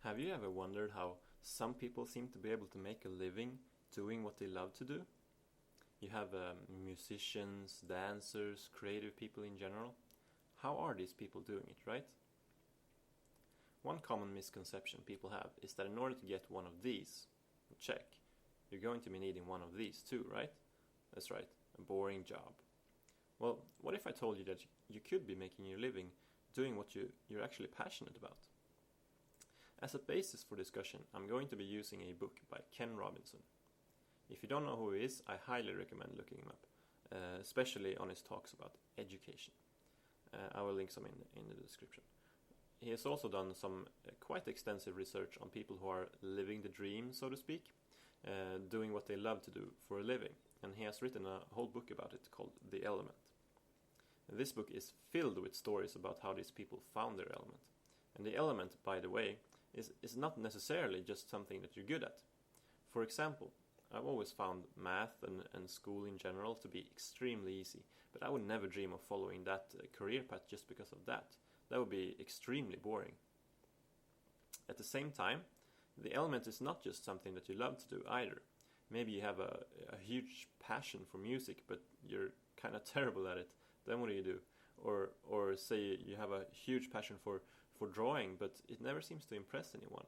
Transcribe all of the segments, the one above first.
Have you ever wondered how some people seem to be able to make a living doing what they love to do? You have musicians, dancers, creative people in general. How are these people doing it, right? One common misconception people have is that in order to get one of these, check, you're going to be needing one of these too, right? That's right, a boring job. Well, what if I told you that you could be making your living doing what you're actually passionate about? As a basis for discussion, I'm going to be using a book by Ken Robinson. If you don't know who he is, I highly recommend looking him up, especially on his talks about education. I will link some in the description. He has also done some quite extensive research on people who are living the dream, so to speak, doing what they love to do for a living. And he has written a whole book about it called The Element. This book is filled with stories about how these people found their element. And the element, by the way, is not necessarily just something that you're good at. For example, I've always found math and school in general to be extremely easy, but I would never dream of following that career path just because of that. That would be extremely boring. At the same time, the element is not just something that you love to do either. Maybe you have a huge passion for music, but you're kind of terrible at it. Then what do? Or say you have a huge passion for drawing, but it never seems to impress anyone.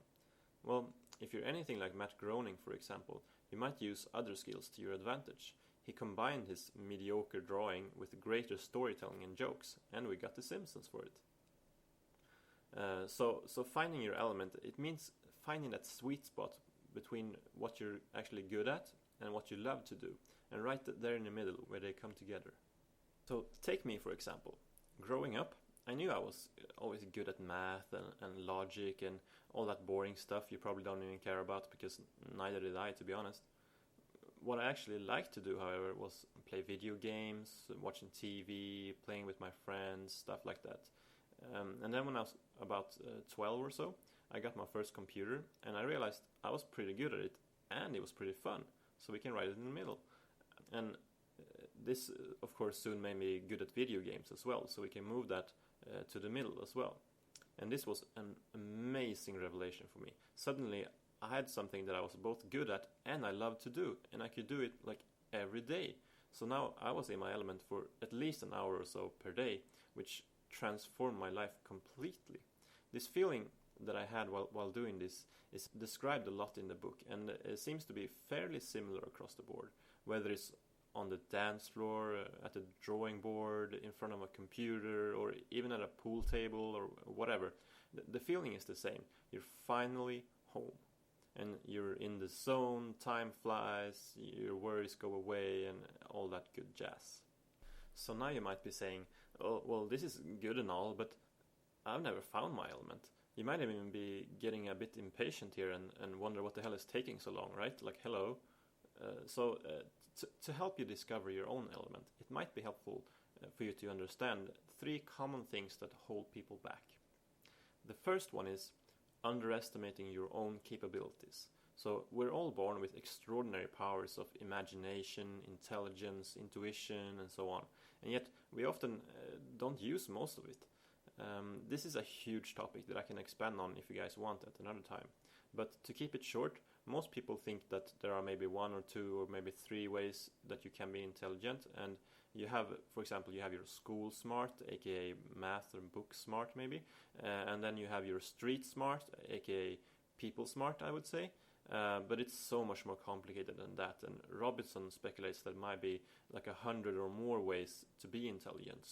Well, if you're anything like Matt Groening, for example, you might use other skills to your advantage. He combined his mediocre drawing with greater storytelling and jokes, and we got The Simpsons for it. So finding your element, it means finding that sweet spot between what you're actually good at and what you love to do, and right there in the middle where they come together. So take me, for example. Growing up, I knew I was always good at math and logic and all that boring stuff you probably don't even care about, because neither did I, to be honest. What I actually liked to do, however, was play video games, watching TV, playing with my friends, stuff like that. And then when I was about 12 or so, I got my first computer, and I realized I was pretty good at it, and it was pretty fun, so we can write it in the middle. And this, of course, soon made me good at video games as well, so we can move that to the middle as well. And this was an amazing revelation for me. Suddenly, I had something that I was both good at and I loved to do, and I could do it like every day. So now I was in my element for at least an hour or so per day, which transformed my life completely. This feeling that I had while doing this is described a lot in the book, and it seems to be fairly similar across the board, whether it's on the dance floor, at a drawing board, in front of a computer, or even at a pool table or whatever. The feeling is the same. You're finally home, and you're in the zone, time flies, your worries go away, and all that good jazz. So now you might be saying, oh, well, this is good and all, but I've never found my element. You might even be getting a bit impatient here and wonder what the hell is taking so long, right? Like, hello. To help you discover your own element, it might be helpful for you to understand 3 common things that hold people back. The first one is underestimating your own capabilities. So we're all born with extraordinary powers of imagination, intelligence, intuition, and so on. And yet we often don't use most of it. This is a huge topic that I can expand on if you guys want at another time. But to keep it short, most people think that there are maybe 1 or 2 or maybe 3 ways that you can be intelligent. And you have, for example, you have your school smart, aka math or book smart maybe. And then you have your street smart, aka people smart, I would say. But it's so much more complicated than that. And Robinson speculates that might be like 100 or more ways to be intelligent.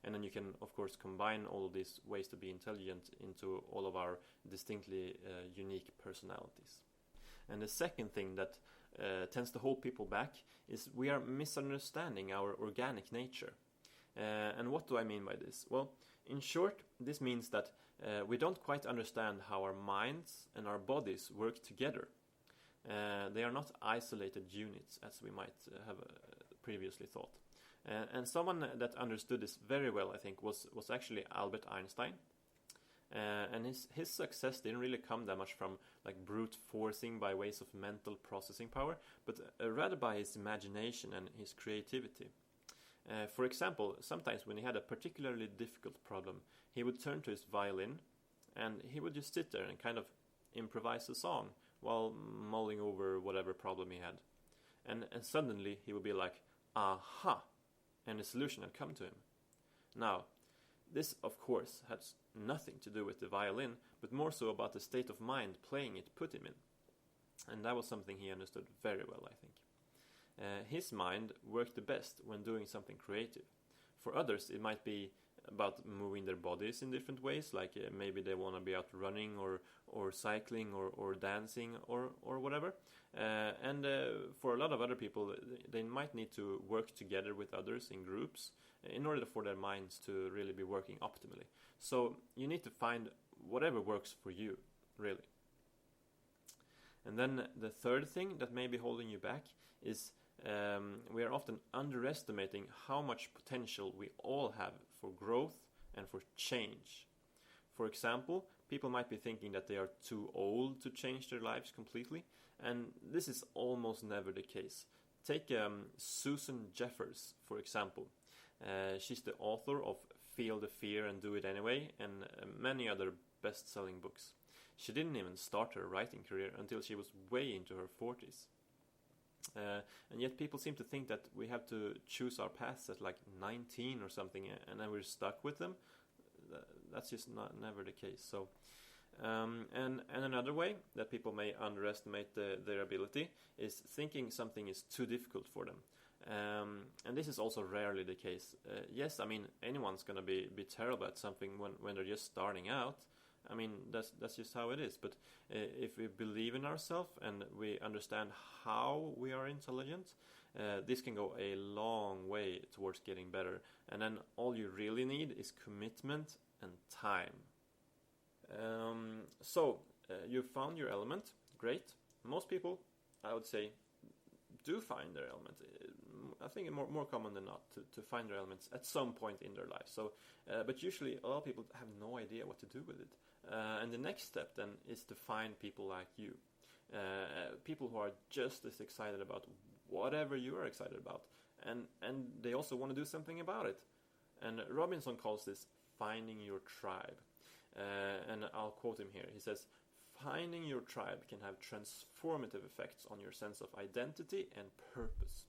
And then you can, of course, combine all of these ways to be intelligent into all of our distinctly unique personalities. And the second thing that tends to hold people back is we are misunderstanding our organic nature. And what do I mean by this? Well, in short, this means that we don't quite understand how our minds and our bodies work together. They are not isolated units, as we might have previously thought. And someone that understood this very well, I think, was actually Albert Einstein. And his success didn't really come that much from like brute forcing by ways of mental processing power, but rather by his imagination and his creativity. For example, sometimes when he had a particularly difficult problem, he would turn to his violin and he would just sit there and kind of improvise a song while mulling over whatever problem he had. And suddenly he would be like, aha, and a solution had come to him. Now, this of course has nothing to do with the violin, but more so about the state of mind playing it put him in. And that was something he understood very well, I think. His mind worked the best when doing something creative. For others, it might be about moving their bodies in different ways, like maybe they want to be out running or cycling or dancing or whatever. And for a lot of other people, they might need to work together with others in groups in order for their minds to really be working optimally. So you need to find whatever works for you, really. And then the third thing that may be holding you back is we are often underestimating how much potential we all have for growth and for change. For example, people might be thinking that they are too old to change their lives completely, and this is almost never the case. Take Susan Jeffers, for example. She's the author of Feel the Fear and Do It Anyway, and many other best-selling books. She didn't even start her writing career until she was way into her 40s. And yet people seem to think that we have to choose our paths at like 19 or something, and then we're stuck with them. That's just never the case. So, and another way that people may underestimate their ability is thinking something is too difficult for them. And this is also rarely the case. Yes, I mean, anyone's going to be terrible at something when they're just starting out. I mean, that's just how it is. But if we believe in ourselves and we understand how we are intelligent, this can go a long way towards getting better. And then all you really need is commitment and time. So you found your element. Great. Most people, I would say, do find their element. I think it's more common than not to find their elements at some point in their life. So, but usually a lot of people have no idea what to do with it. And the next step then is to find people like you. People who are just as excited about whatever you are excited about. And they also want to do something about it. And Robinson calls this finding your tribe. And I'll quote him here. He says, finding your tribe can have transformative effects on your sense of identity and purpose.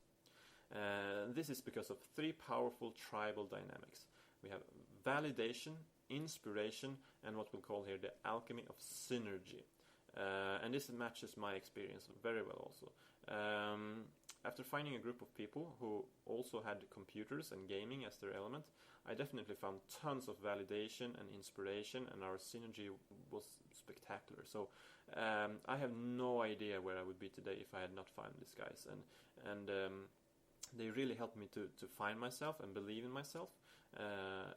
This is because of three powerful tribal dynamics. We have validation, inspiration, and what we'll call here the alchemy of synergy. And this matches my experience very well also. After finding a group of people who also had computers and gaming as their element, I definitely found tons of validation and inspiration, and our synergy was spectacular. So I have no idea where I would be today if I had not found these guys. And they really helped me to find myself and believe in myself.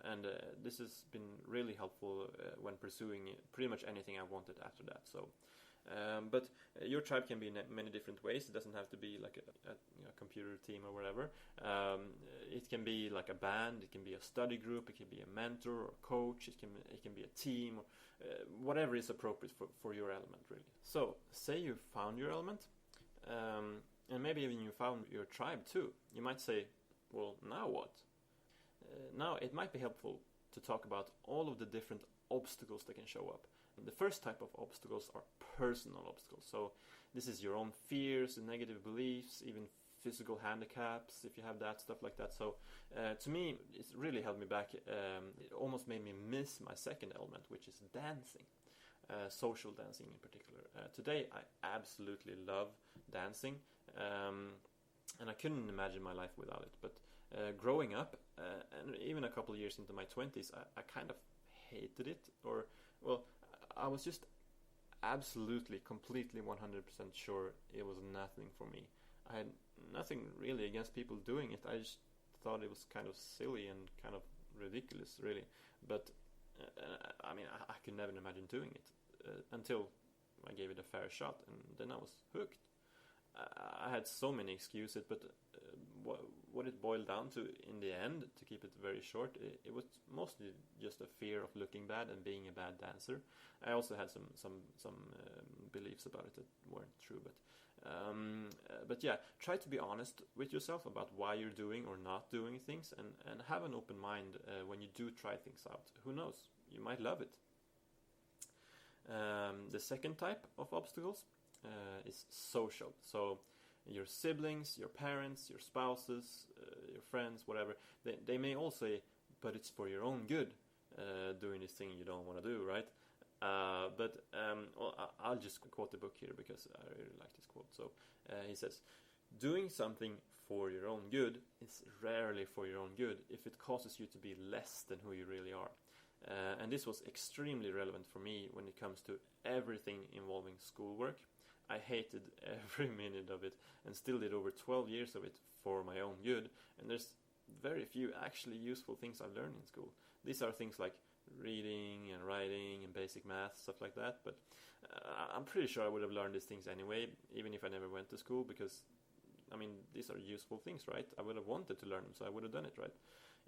And this has been really helpful when pursuing pretty much anything I wanted after that. So, but your tribe can be in many different ways. It doesn't have to be like a computer team or whatever. It can be like a band. It can be a study group. It can be a mentor or a coach. It can be a team, or whatever is appropriate for your element, really. So, say you found your element, and maybe even you found your tribe too. You might say, well, now what? Now, it might be helpful to talk about all of the different obstacles that can show up. The first type of obstacles are personal obstacles. So this is your own fears and negative beliefs, even physical handicaps, if you have that, stuff like that. So to me, it's really held me back. It almost made me miss my second element, which is dancing. Social dancing in particular. Today, I absolutely love dancing. And I couldn't imagine my life without it. But growing up, and even a couple of years into my 20s, I kind of hated it. Or, well, I was just absolutely, completely 100% sure it was nothing for me. I had nothing really against people doing it. I just thought it was kind of silly and kind of ridiculous, really. But, I mean, I could never imagine doing it until I gave it a fair shot, and then I was hooked. I had so many excuses, but what it boiled down to in the end, to keep it very short, it was mostly just a fear of looking bad and being a bad dancer. I also had some beliefs about it that weren't true, but yeah, try to be honest with yourself about why you're doing or not doing things, and have an open mind when you do try things out. Who knows? You might love it. The second type of obstacles is social. So your siblings, your parents, your spouses, your friends, whatever, they may all say, but it's for your own good, doing this thing you don't want to do, right? Well, I'll just quote the book here because I really like this quote. So he says, doing something for your own good is rarely for your own good if it causes you to be less than who you really are. And this was extremely relevant for me when it comes to everything involving schoolwork. I hated every minute of it and still did over 12 years of it for my own good. And there's very few actually useful things I've learned in school. These are things like reading and writing and basic math, stuff like that. But I'm pretty sure I would have learned these things anyway, even if I never went to school, because, I mean, these are useful things, right? I would have wanted to learn them, so I would have done it, right?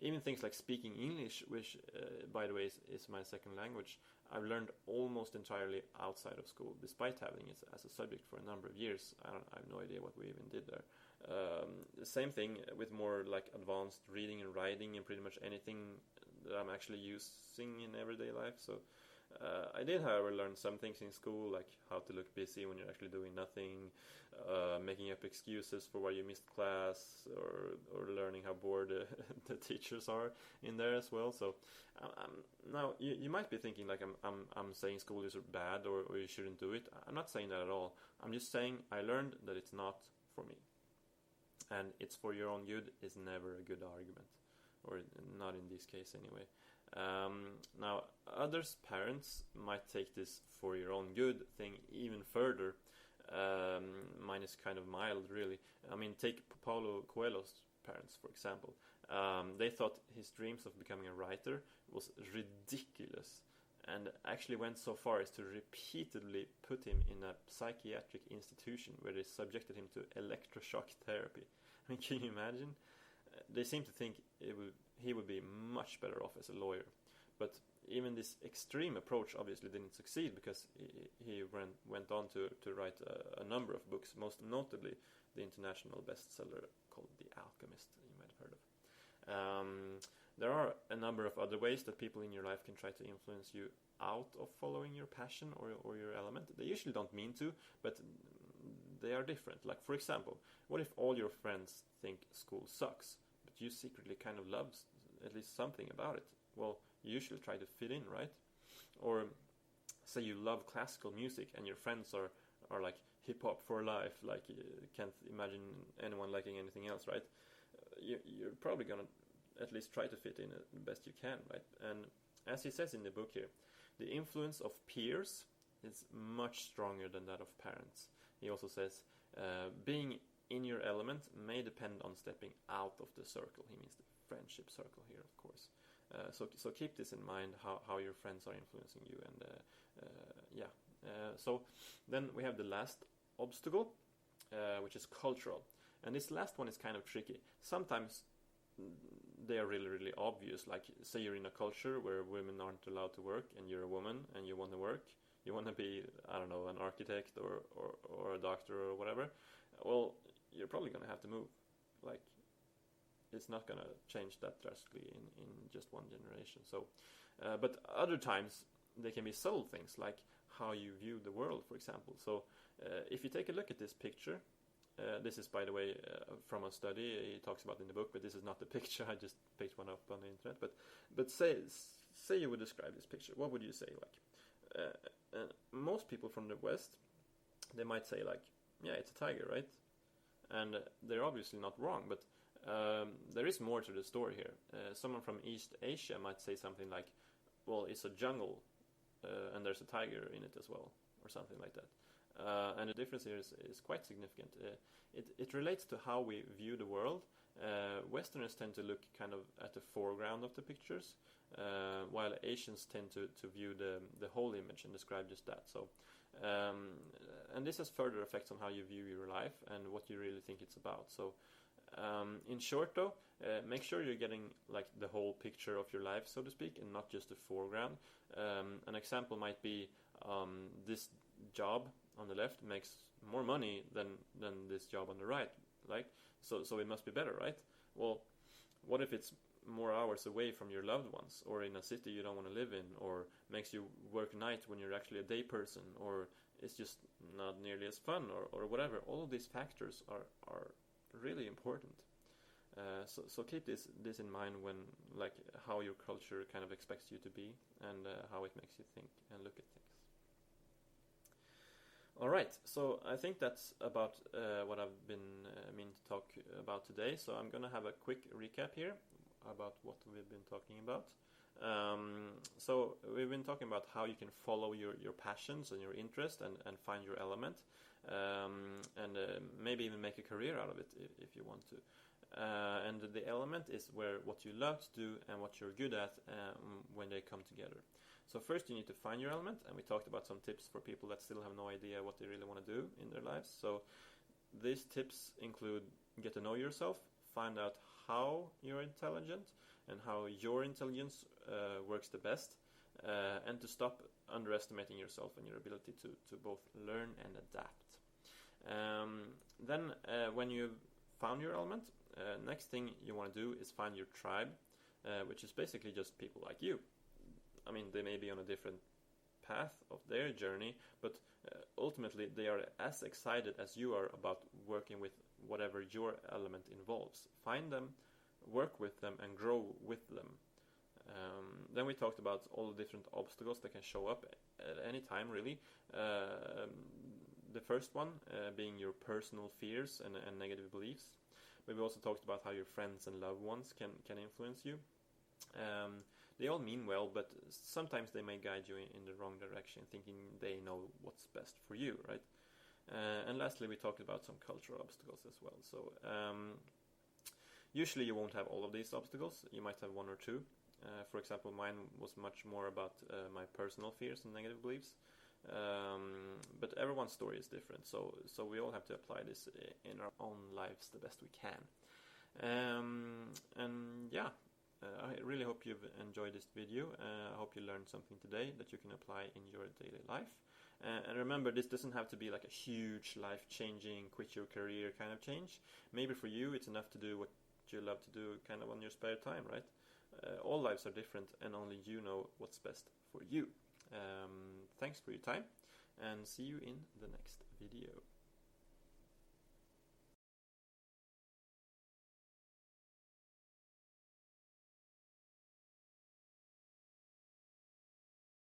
Even things like speaking English, which, by the way, is my second language, I've learned almost entirely outside of school, despite having it as a subject for a number of years. I have no idea what we even did there. The same thing with more like advanced reading and writing and pretty much anything that I'm actually using in everyday life. So I did, however, learn some things in school, like how to look busy when you're actually doing nothing, making up excuses for why you missed class, or learning how bored the teachers are in there as well. So now you might be thinking like I'm saying school is bad or you shouldn't do it. I'm not saying that at all. I'm just saying I learned that it's not for me, and it's for your own good is never a good argument, or not in this case anyway. Now, others' parents might take this for your own good thing even further. Mine is kind of mild, really. I mean, take Paulo Coelho's parents, for example. They thought his dreams of becoming a writer was ridiculous, and actually went so far as to repeatedly put him in a psychiatric institution where they subjected him to electroshock therapy. I mean, can you imagine? They seem to think he would be much better off as a lawyer. But even this extreme approach obviously didn't succeed, because he went on to write a number of books, most notably the international bestseller called The Alchemist, you might have heard of. There are a number of other ways that people in your life can try to influence you out of following your passion or your element. They usually don't mean to, but they are different. Like, for example, what if all your friends think school sucks, but you secretly kind of love at least something about it? Well, you usually try to fit in, right? Or say you love classical music and your friends are like hip-hop for life, like you can't imagine anyone liking anything else, right? You're probably gonna at least try to fit in the best you can, right? And as he says in the book here, the influence of peers is much stronger than that of parents. He also says, being in your element may depend on stepping out of the circle. He means the friendship circle here, of course. So keep this in mind, how your friends are influencing you. And so then we have the last obstacle, which is cultural. And this last one is kind of tricky. Sometimes they are really, really obvious. Like, say you're in a culture where women aren't allowed to work, and you're a woman and you want to work. You want to be, I don't know, an architect or a doctor or whatever. Well, you're probably going to have to move. Like, it's not going to change that drastically in just one generation. So, but other times they can be subtle things, like how you view the world, for example. So, if you take a look at this picture, this is, by the way, from a study he talks about in the book, but this is not the picture. I just picked one up on the internet. But say you would describe this picture. What would you say? Like, most people from the West, they might say like, yeah, it's a tiger, right? And they're obviously not wrong, but there is more to the story here. Someone from East Asia might say something like, well, it's a jungle and there's a tiger in it as well, or something like that. And the difference here is quite significant. It relates to how we view the world. Westerners tend to look kind of at the foreground of the pictures, while Asians tend to view the whole image and describe just that. So, and this has further effects on how you view your life and what you really think it's about. So, in short though, make sure you're getting like the whole picture of your life, so to speak, and not just the foreground. An example might be this job on the left makes more money than this job on the right, like so it must be better, right? Well, what if it's more hours away from your loved ones, or in a city you don't want to live in, or makes you work night when you're actually a day person, or it's just not nearly as fun, or whatever. All of these factors are really important. So keep this in mind when, like, how your culture kind of expects you to be, and how it makes you think and look at things. Alright, so I think that's about what I've been meaning to talk about today. So I'm gonna have a quick recap here about what we've been talking about. So we've been talking about how you can follow your passions and your interest, and find your element, and maybe even make a career out of it if you want to. And the element is what you love to do and what you're good at when they come together. So first you need to find your element, and we talked about some tips for people that still have no idea what they really want to do in their lives. So these tips include: get to know yourself, find out how you're intelligent and how your intelligence works the best, and to stop underestimating yourself and your ability to both learn and adapt. Then when you've found your element, next thing you want to do is find your tribe, which is basically just people like you. I mean, they may be on a different path of their journey, but ultimately they are as excited as you are about working with whatever your element involves. Find them, work with them, and grow with them. Then we talked about all the different obstacles that can show up at any time, really. The first one being your personal fears and negative beliefs. But we also talked about how your friends and loved ones can influence you. They all mean well, but sometimes they may guide you in the wrong direction, thinking they know what's best for you, right? And lastly, we talked about some cultural obstacles as well. So usually you won't have all of these obstacles. You might have one or two. For example, mine was much more about my personal fears and negative beliefs. But everyone's story is different, so we all have to apply this in our own lives the best we can. And yeah, I really hope you've enjoyed this video. I hope you learned something today that you can apply in your daily life. And remember, this doesn't have to be like a huge life-changing, quit your career kind of change. Maybe for you it's enough to do what you love to do kind of on your spare time, right? All lives are different, and only you know what's best for you. Thanks for your time, and see you in the next video.